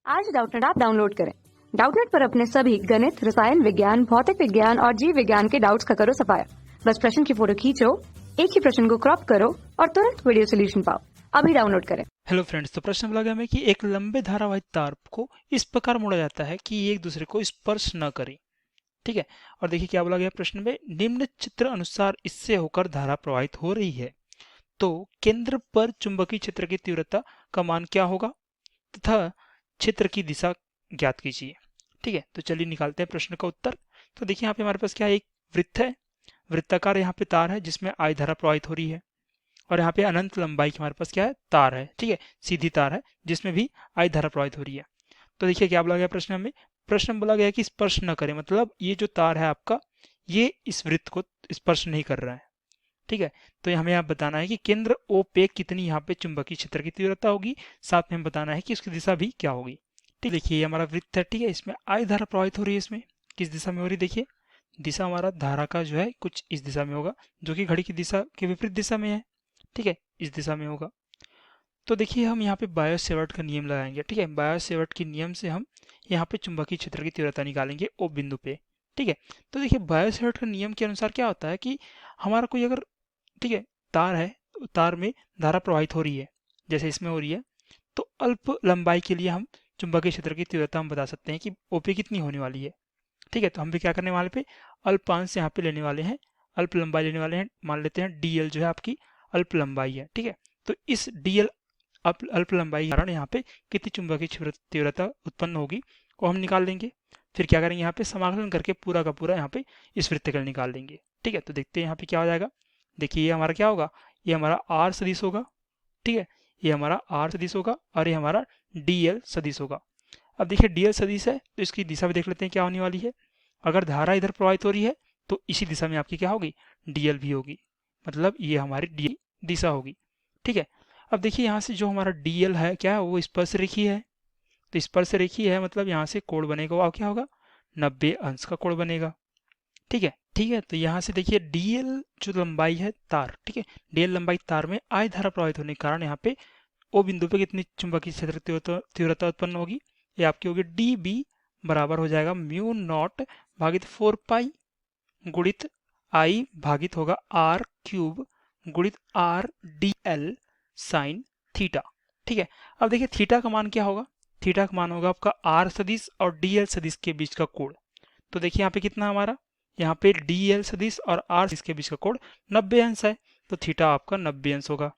आज Doubtnut app download करें। Doubtnut पर अपने सभी गणित, रसायन विज्ञान, भौतिक विज्ञान और जीव विज्ञान के डाउट्स का करो सफाया। बस प्रश्न की फोटो खींचो, एक ही प्रश्न को क्रॉप करो और तुरंत वीडियो सोल्यूशन पाओ। अभी डाउनलोड करें। हेलो फ्रेंड्स, तो प्रश्न बोला गया हमें कि एक लंबे धारावाहिक तार को इस प्रकार मोड़ा जाता है कि ये एक दूसरे को स्पर्श न करें। ठीक है, और देखिए क्या बोला गया प्रश्न में, निम्न चित्र अनुसार इससे होकर धारा प्रवाहित हो रही है, तो केंद्र पर चुंबकीय क्षेत्र की तीव्रता का मान क्या होगा तथा क्षेत्र की दिशा ज्ञात कीजिए। ठीक है, तो चलिए निकालते हैं प्रश्न का उत्तर। तो देखिए यहाँ पे हमारे पास क्या है, एक वृत्त है, वृत्ताकार यहाँ पे तार है जिसमें I धारा प्रवाहित हो रही है, और यहाँ पे अनंत लंबाई की हमारे पास क्या है, तार है। ठीक है, सीधी तार है जिसमें भी I धारा प्रवाहित हो रही है। तो देखिए क्या बोला गया प्रश्न में, प्रश्न बोला गया कि स्पर्श न करें, मतलब ये जो तार है आपका, ये इस वृत्त को स्पर्श नहीं कर रहा है। ठीक है, तो हमें यहाँ बताना है कि केंद्र O पे कितनी यहाँ पे चुंबकीय क्षेत्र की तीव्रता होगी, साथ में हमें बताना है कि उसकी दिशा भी क्या होगी। ठीक, देखिए ये हमारा वृत्त है। ठीक है, इसमें I धारा प्रवाहित हो रही है, इसमें किस दिशा में हो रही है, देखिए दिशा हमारा धारा का जो है कुछ इस दिशा में होगा, जो कि घड़ी की दिशा के विपरीत दिशा में है। ठीक है, इस दिशा में होगा। तो देखिए हम यहाँ पे बायो सेवर्ट का नियम लगाएंगे। ठीक है, बायो सेवर्ट के नियम से हम यहाँ पे चुंबकीय क्षेत्र की तीव्रता निकालेंगे ओ बिंदु पे। ठीक है, तो देखिए बायो सेवर्ट का नियम के अनुसार क्या होता है कि हमारा कोई अगर, ठीक है, तार है, तार में धारा प्रवाहित हो रही है, जैसे इसमें हो रही है, तो अल्प लंबाई के लिए हम चुंबकीय क्षेत्र की तीव्रता हम बता सकते हैं कि ओ पे कितनी होने वाली है। ठीक है, तो हम भी क्या करने वाले पे अल्पांश यहाँ पे लेने वाले हैं, अल्प लंबाई लेने वाले हैं। मान लेते हैं डीएल जो है आपकी अल्प लंबाई है। ठीक है, तो इस डीएल अल्प लंबाई के कारण यहाँ पे कितनी चुंबकीय तीव्रता उत्पन्न होगी वो हम निकाल लेंगे। फिर क्या करेंगे, यहाँ पे समाकलन करके पूरा का पूरा यहाँ पे इस वृत्तखंड निकाल देंगे। ठीक है, तो देखते हैं यहाँ पे क्या हो जाएगा। देखिए ये हमारा क्या होगा, ये हमारा आर सदिश होगा। ठीक है, ये हमारा आर सदिश होगा और ये हमारा डीएल सदिश होगा। अब देखिए डीएल सदिश है तो इसकी दिशा भी देख लेते हैं क्या होने वाली है। अगर धारा इधर प्रवाहित हो रही है तो इसी दिशा में आपकी क्या होगी, डीएल भी होगी, मतलब ये हमारी डी दिशा होगी। ठीक है, अब देखिए यहाँ से जो हमारा डीएल है क्या है, वो स्पर्श रेखीय है। तो स्पर्श रेखीय है मतलब यहाँ से कोण बनेगा, वो क्या होगा, 90 अंश का कोण बनेगा। ठीक है, ठीक है, तो यहाँ से देखिए डीएल जो लंबाई है तार, ठीक है, डीएल लंबाई तार में I धारा प्रवाहित होने के कारण यहाँ पे ओ बिंदु पे कितनी चुंबकीय क्षेत्र तीव्रता उत्पन्न होगी, ये आपकी होगी डी बी, बराबर हो जाएगा म्यू नॉट भागित 4 पाई गुणित आई भागित होगा आर क्यूब गुणित R D L sine theta. ठीक है, अब देखिए थीटा का मान क्या होगा, थीटा का मान होगा आपका आर सदिश और डी एल सदिश के बीच का कोण। तो देखिए यहाँ पे कितना हमारा, यहाँ पे डी एल सदिश और आर सदिश के बीच का कोण 90 अंश है, तो थीटा आपका 90 अंश होगा।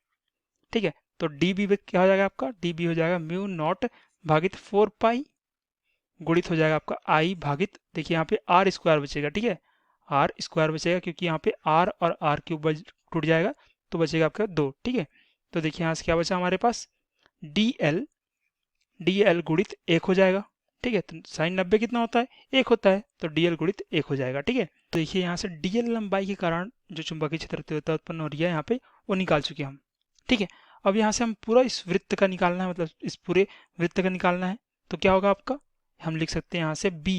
ठीक है, तो डी बी क्या हो जाएगा आपका, डी बी हो जाएगा म्यू नॉट भागित 4 पाई गुणित हो जाएगा आपका आई भागित, देखिए यहाँ पे आर स्क्वायर बचेगा। ठीक है, आर स्क्वायर बचेगा क्योंकि यहाँ पे आर और आर क्यूब टूट जाएगा, तो बचेगा आपका 2। ठीक है, तो देखिए यहाँ से क्या बचा हमारे पास, डी एल गुणित 1 हो जाएगा। ठीक है, तो साइन 90 कितना होता है, 1 होता है, तो डी एल गुणित 1 हो जाएगा। ठीक है, तो देखिए यहाँ से डी एल लंबाई के कारण जो चुंबकीय क्षेत्र तीव्रता उत्पन्न हो रही है यहाँ पे, वो निकाल चुके हम। ठीक है, अब यहाँ से हम पूरा इस वृत्त का निकालना है, मतलब इस पूरे वृत्त का निकालना है। तो क्या होगा आपका, हम लिख सकते हैं यहाँ से b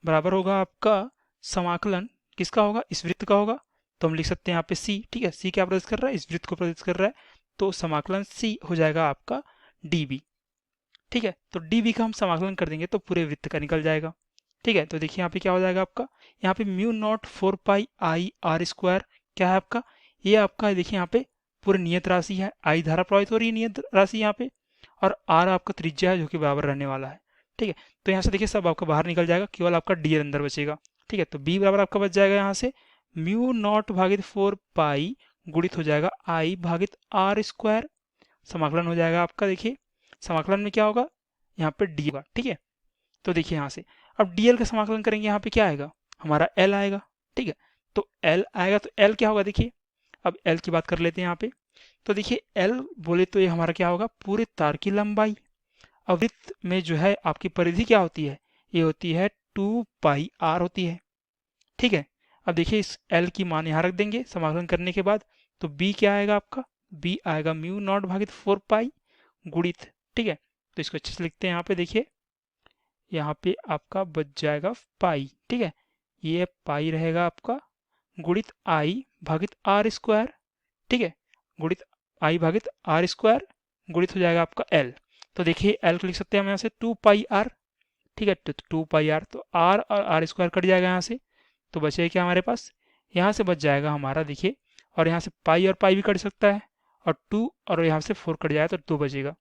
बराबर होगा आपका समाकलन किसका होगा, इस वृत्त का होगा। तो हम लिख सकते हैं यहाँ पे c। ठीक है, c क्या प्रदर्शित कर रहा है, इस वृत्त को प्रदर्शित कर रहा है, तो समाकलन c हो जाएगा आपका db। ठीक है, तो db का हम समाकलन कर देंगे तो पूरे वृत्त का निकल जाएगा। ठीक है, तो देखिए यहाँ पे क्या हो जाएगा आपका, यहाँ पे mu naught 4 pi I R square क्या है आपका, ये आपका देखिए यहाँ पे पूरी नियत राशि है, आई धारा प्रवाहित हो रही है नियत राशि यहाँ पे, और आर आपका त्रिज्या है जो कि बराबर रहने वाला है। ठीक है, तो यहाँ से देखिए सब आपका बाहर निकल जाएगा, केवल आपका डी अंदर बचेगा। ठीक है, तो बी बराबर आपका बच जाएगा यहाँ से म्यू नॉट भागित 4 पाई गुणित हो जाएगा आई भागित आर स्क्वायर, समाकलन हो जाएगा आपका। देखिए समाकलन में क्या होगा, यहाँ पे डी होगा। ठीक है, तो देखिए यहाँ से अब डीएल का समाकलन करेंगे, यहाँ पे क्या आएगा, हमारा एल आएगा। ठीक है, तो एल आएगा, तो एल क्या होगा, देखिए अब एल की बात कर लेते हैं यहाँ पे। तो देखिए एल बोले तो ये हमारा क्या होगा, पूरे तार की लंबाई। अब वृत्त में जो है आपकी परिधि क्या होती है, ये होती है 2 पाई आर होती है। ठीक है, अब देखिए इस एल की मान यहाँ रख देंगे समाकलन करने के बाद, तो बी क्या आएगा आपका, बी आएगा म्यू नॉट भागित 4 पाई गुणित, ठीक है, तो इसको अच्छे से लिखते हैं यहाँ पे। देखिए यहाँ पे आपका बच जाएगा पाई। ठीक है, ये पाई रहेगा आपका गुणित आई भागित आर स्क्वायर। ठीक है, गुणित आई भागित आर स्क्वायर गुणित हो जाएगा आपका एल। तो देखिए एल को लिख सकते हैं हम यहाँ से 2πr, ठीक है, तो 2πr, तो r और आर स्क्वायर कट जाएगा यहाँ से, तो बचेगा क्या हमारे पास, यहाँ से बच जाएगा हमारा देखिए, और यहाँ से पाई और पाई भी कट सकता है, और 2 और यहाँ से 4 कट जाएगा तो 2 बचेगा।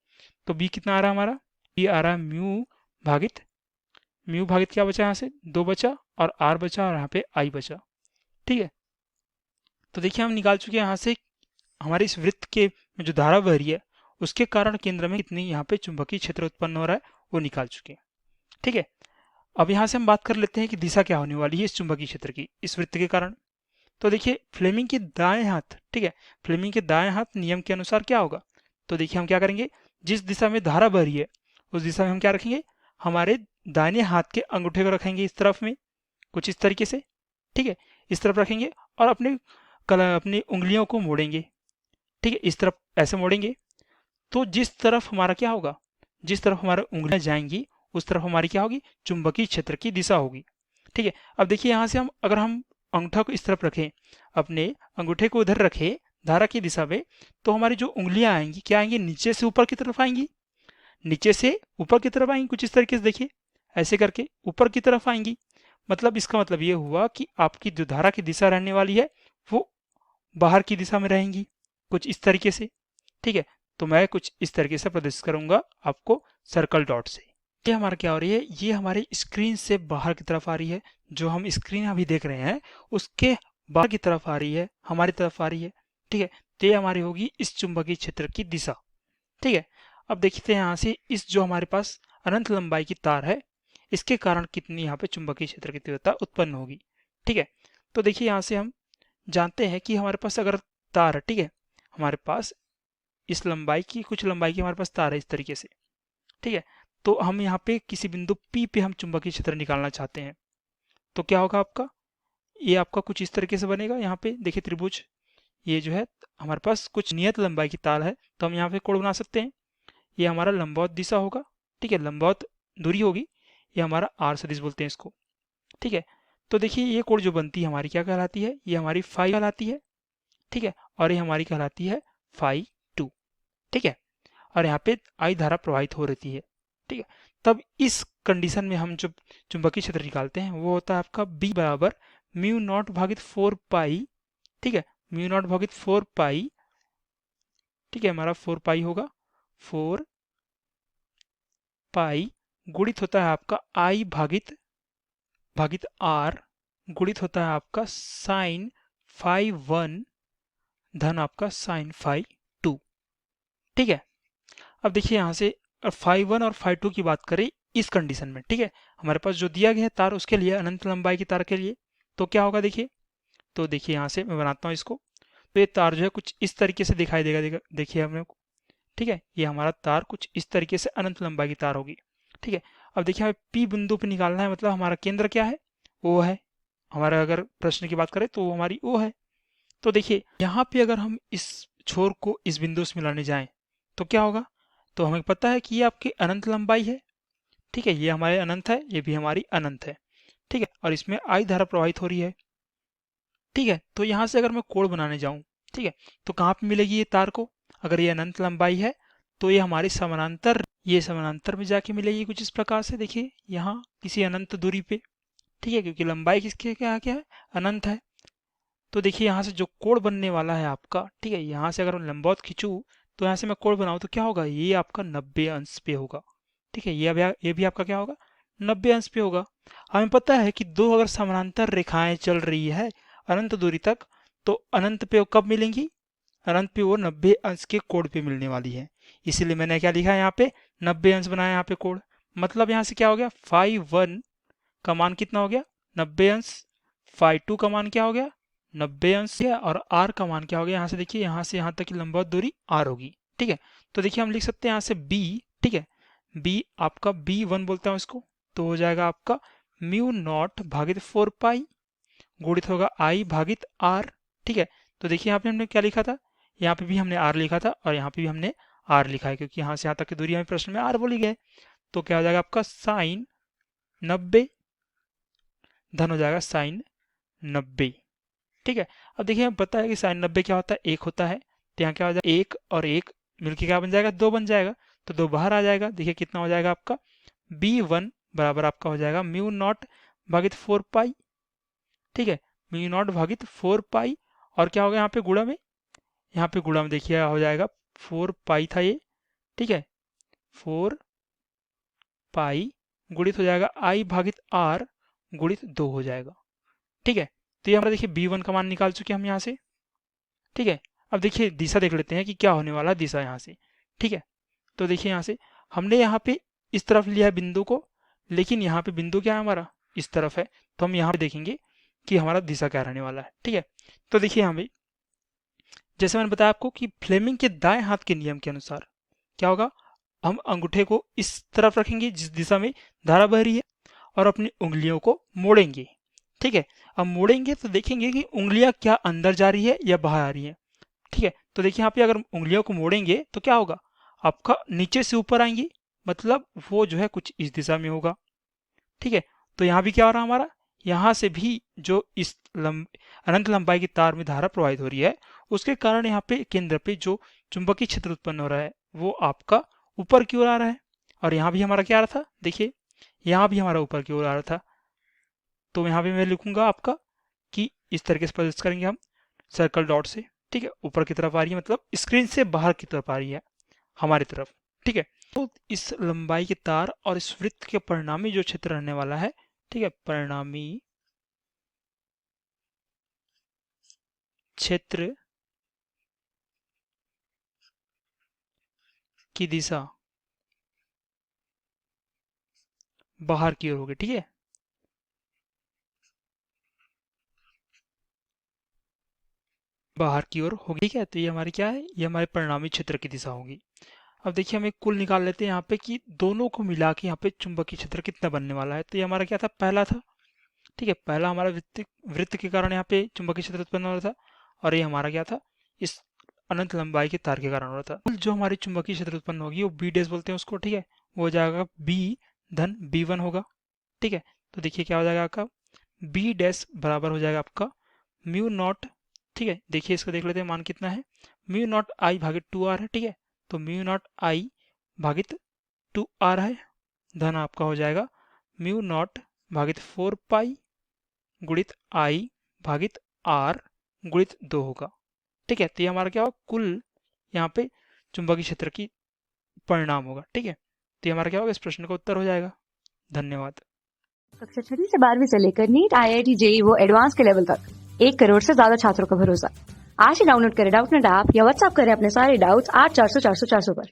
तो b कितना आ रहा है हमारा, b आ रहा है म्यू भागित क्या बचा यहाँ से 2 बचा, और r बचा, और यहाँ पे i बचा, ठीक है। तो देखिए हम निकाल चुके हैं यहाँ से हमारे इस वृत्त के में जो धारा बह रही है उसके कारण केंद्र में कितनी यहाँ पे चुंबकीय क्षेत्र उत्पन्न हो रहा है वो निकाल चुके हैं, ठीक है। अब यहाँ से हम बात कर लेते हैं कि दिशा क्या होने वाली है इस चुंबकीय क्षेत्र की इस वृत्त के कारण। तो देखिए फ्लेमिंग के दाएं हाथ, ठीक है, फ्लेमिंग के दाएं हाथ नियम के अनुसार क्या होगा, तो देखिए हम क्या करेंगे, जिस दिशा में धारा बह रही है उस दिशा में हम क्या रखेंगे, हमारे दाहिने हाथ के अंगूठे को रखेंगे इस तरफ में कुछ इस तरीके से, ठीक है, इस तरफ रखेंगे और अपनी उंगलियों को मोड़ेंगे, ठीक है, इस तरफ ऐसे मोड़ेंगे। तो जिस तरफ हमारा क्या होगा, जिस तरफ हमारी उंगलियां जाएंगी उस तरफ हमारी क्या होगी, चुंबकीय क्षेत्र की दिशा होगी, ठीक है। अब देखिए यहाँ से हम अगर हम अंगूठा को इस तरफ रखें, अपने अंगूठे को उधर रखें धारा की दिशा में, तो हमारी जो उंगलियां आएंगी क्या आएंगी, नीचे से ऊपर की तरफ आएंगी, नीचे से ऊपर की तरफ आएंगी कुछ इस तरीके से, देखिए ऐसे करके ऊपर की तरफ आएंगी। मतलब इसका मतलब ये हुआ कि आपकी जो धारा की दिशा रहने वाली है वो बाहर की दिशा में रहेंगी कुछ इस तरीके से, ठीक है। तो मैं कुछ इस तरीके से प्रदर्शित करूंगा आपको सर्कल डॉट से। ये हमारा क्या हो रही है, ये हमारे स्क्रीन से बाहर की तरफ आ रही है, जो हम स्क्रीन अभी देख रहे हैं उसके बाहर की तरफ आ रही है, हमारी तरफ आ रही है, ठीक है। तो ये हमारी होगी इस चुंबकीय क्षेत्र की दिशा, ठीक है। अब देखते हैं यहाँ से इस जो हमारे पास अनंत लंबाई की तार है इसके कारण कितनी यहाँ पे चुंबकीय क्षेत्र की तीव्रता उत्पन्न होगी, ठीक है। तो देखिए यहाँ से हम जानते हैं कि हमारे पास अगर तार है, ठीक है, हमारे पास इस लंबाई की कुछ लंबाई की हमारे पास तार है इस तरीके से, ठीक है। तो हम यहाँ पे किसी बिंदु P पे हम चुंबकीय क्षेत्र निकालना चाहते हैं, तो क्या होगा आपका, ये आपका कुछ इस तरीके से बनेगा। यहाँ पे देखिए त्रिभुज, ये जो है हमारे पास कुछ नियत लंबाई की तार है तो हम यहाँ पे कोण बना सकते हैं। ये हमारा लंबवत दिशा होगा, ठीक है, लंबवत दूरी होगी, ये हमारा आर सदिश बोलते हैं इसको, ठीक है। तो देखिए ये कोण जो बनती है हमारी क्या कहलाती है, ये हमारी फाई कहलाती है, ठीक है, और ये हमारी कहलाती है फाई 2, ठीक है। और यहाँ पे आई धारा प्रवाहित हो रहती है, ठीक है। तब इस कंडीशन में हम जो चुंबकीय क्षेत्र निकालते हैं वो होता है आपका B बराबर म्यू नॉट भागित 4 पाई, ठीक है, म्यू नॉट भागित 4 पाई, ठीक है, हमारा 4 पाई होगा, 4 पाई गुणित होता है आपका I भागित R गुणित होता है आपका साइन फाई 1 धन आपका साइन फाई 2, ठीक है। अब देखिए यहाँ से फाई 1 और फाई 2 की बात करें इस कंडीशन में, ठीक है, हमारे पास जो दिया गया है तार उसके लिए अनंत लंबाई की तार के लिए, तो क्या होगा देखिए, तो देखिए यहाँ से मैं बनाता हूँ इसको, तो ये तार जो है कुछ इस तरीके से दिखाई देगा, देखिए हमें, ठीक है, ये हमारा तार कुछ इस तरीके से अनंत लंबाई की तार होगी, ठीक है। अब देखिए हमें P बिंदु पे निकालना है, मतलब हमारा केंद्र क्या है, O है, हमारा अगर प्रश्न की बात करें तो वो हमारी O है। तो देखिए यहाँ पे अगर हम इस छोर को इस बिंदु से मिलाने जाएं तो क्या होगा, तो हमें पता है कि ये आपकी अनंत लंबाई है, ठीक है, ये हमारे अनंत है, ये भी हमारी अनंत है, ठीक है, और इसमें आई धारा प्रवाहित हो रही है, ठीक है। तो यहाँ से अगर मैं कोण बनाने जाऊं, ठीक है, तो कहाँ पे मिलेगी ये तार को, अगर ये अनंत लंबाई है तो ये हमारी समानांतर, ये समानांतर में जाके मिलेगी कुछ इस प्रकार से, देखिए यहाँ किसी अनंत दूरी पे, ठीक है, क्योंकि लंबाई किसके क्या क्या है, अनंत है। तो देखिए यहाँ से जो कोण बनने वाला है आपका, ठीक है, यहाँ से अगर मैं लंबवत खींचूं तो यहाँ से मैं कोण बनाऊं तो क्या होगा, ये आपका 90 अंश पे होगा, ठीक है, ये भी आपका क्या होगा, 90 अंश पे होगा। हमें पता है कि दो अगर समानांतर रेखाएं चल रही है अनंत दूरी तक तो अनंत पे वो कब मिलेंगी, अनंत पे वो 90 अंश के कोण पे मिलने वाली है, इसीलिए मैंने क्या लिखा है यहाँ पे 90 अंश बनाया यहाँ पे कोण। मतलब यहाँ से क्या हो गया, फाई 1 का मान कितना हो गया, 90 अंश, फाई 2 का मान क्या हो गया, 90 अंश है, और r का मान क्या हो गया, यहाँ से देखिए यहाँ से यहाँ तक की लंबवत दूरी r होगी, ठीक है। तो देखिए हम लिख सकते हैं यहाँ से b, ठीक है, b आपका B1 बोलते हैं इसको, तो हो जाएगा आपका म्यू नॉट भागित 4 पाई गुणित होगा I भागित R, ठीक है। तो देखिए यहाँ पे हमने क्या लिखा था, यहाँ पे भी हमने R लिखा था और यहाँ पे भी हमने R लिखा है, क्योंकि यहाँ से यहाँ तक की दूरी हमें प्रश्न में R बोली गई। तो क्या हो जाएगा आपका साइन 90 धन हो जाएगा साइन 90, ठीक है। अब देखिए हमें पता है कि साइन 90 क्या होता है, 1 होता है, तो यहाँ क्या हो जाएगा 1 और 1 मिलके क्या बन जाएगा, 2 बन जाएगा। तो 2 बाहर आ जाएगा। देखिए कितना हो जाएगा आपका, B1 बराबर आपका हो जाएगा म्यू नॉट भागित 4 पाई। ठीक है, म्यू नॉट भागित 4 पाई, और क्या होगा यहाँ पे गुणा में, यहाँ पे गुणा में देखिए हो जाएगा 4 पाई था ये। ठीक है, 4 पाई गुणित हो जाएगा आई भागित आर गुणित 2 हो जाएगा। ठीक है, तो ये हमारा देखिए B1 का मान निकाल चुके हैं हम यहाँ से। ठीक है, अब देखिए दिशा देख लेते हैं कि क्या होने वाला है दिशा यहाँ से। ठीक है, तो देखिए यहाँ से हमने यहाँ पे इस तरफ लिया है बिंदु को, लेकिन यहाँ पे बिंदु क्या है हमारा, इस तरफ है, तो हम यहाँ पे देखेंगे कि हमारा दिशा क्या रहने वाला है। ठीक है, तो देखिए यहाँ पे जैसे मैंने बताया आपको कि फ्लेमिंग के दाएं हाथ के नियम के अनुसार क्या होगा, हम अंगूठे को इस तरफ रखेंगे जिस दिशा में धारा बह रही है, और अपनी उंगलियों को मोड़ेंगे। ठीक है, अब मोड़ेंगे तो देखेंगे कि उंगलियां क्या अंदर जा रही है या बाहर आ रही है। ठीक है, तो देखिए यहाँ पे अगर उंगलियों को मोड़ेंगे तो क्या होगा, आपका नीचे से ऊपर आएंगी, मतलब वो जो है कुछ इस दिशा में होगा। ठीक है, तो यहाँ भी क्या हो रहा है हमारा, यहाँ से भी जो इस अनंत लंबाई की तार में धारा प्रवाहित हो रही है, उसके कारण यहाँ पे केंद्र पे जो चुंबकीय क्षेत्र उत्पन्न हो रहा है वो आपका ऊपर की ओर आ रहा है। और यहाँ भी हमारा क्या आ रहा था, देखिए यहाँ भी हमारा ऊपर की ओर आ रहा था। तो यहाँ पे मैं लिखूंगा आपका कि इस तरीके से प्रदर्शित करेंगे हम सर्कल डॉट से। ठीक है, ऊपर की तरफ आ रही है, मतलब स्क्रीन से बाहर की तरफ आ रही है हमारी तरफ। ठीक है, तो इस लंबाई की तार और इस वृत्त के परिणामी जो क्षेत्र रहने वाला है, ठीक है, परिणामी क्षेत्र की दिशा बाहर की ओर होगी। ठीक है, बाहर की ओर होगी। ठीक है, तो ये हमारी क्या है, ये हमारे परिणामी क्षेत्र की दिशा होगी। अब देखिए हम एक कुल निकाल लेते हैं यहाँ पे कि दोनों को मिला के यहाँ पे चुंबकीय क्षेत्र कितना बनने वाला है। तो ये हमारा क्या था, पहला था। ठीक है, पहला हमारा वृत्त के कारण यहाँ पे चुंबकीय क्षेत्र उत्पन्न हो रहा था, और ये हमारा क्या था, इस अनंत लंबाई के तार के कारण हो रहा था। जो हमारी चुंबकीय क्षेत्र उत्पन्न होगी वो बी डैश बोलते हैं उसको। ठीक है, वो हो जाएगा बी धन B1 होगा। ठीक है, तो देखिए क्या हो जाएगा आपका, बी डैश बराबर हो जाएगा आपका म्यू नॉट। ठीक है, देखिए इसको देख लेते हैं मान कितना है, म्यू नॉट आई भागित 2r है। ठीक है, तो म्यू नॉट आई भागित 2r है, धन आपका हो जाएगा म्यू नॉट भागित 4 पाई गुणित आई भागित आर गुणित 2 होगा। ठीक है, तो ये हमारा क्या होगा, कुल यहाँ पे चुंबकीय क्षेत्र की परिणाम होगा। ठीक है, तो ये हमारा क्या होगा, इस प्रश्न का उत्तर हो जाएगा। धन्यवाद। कक्षा 6 से 12वीं से लेकर नीट, IIT, JEE वो एडवांस के लेवल तक 1 करोड़ से ज्यादा छात्रों का भरोसा। आज ही डाउनलोड करें डाउटनेट ऐप या व्हाट्सएप करें अपने सारे डाउट्स 8400 400 400 पर।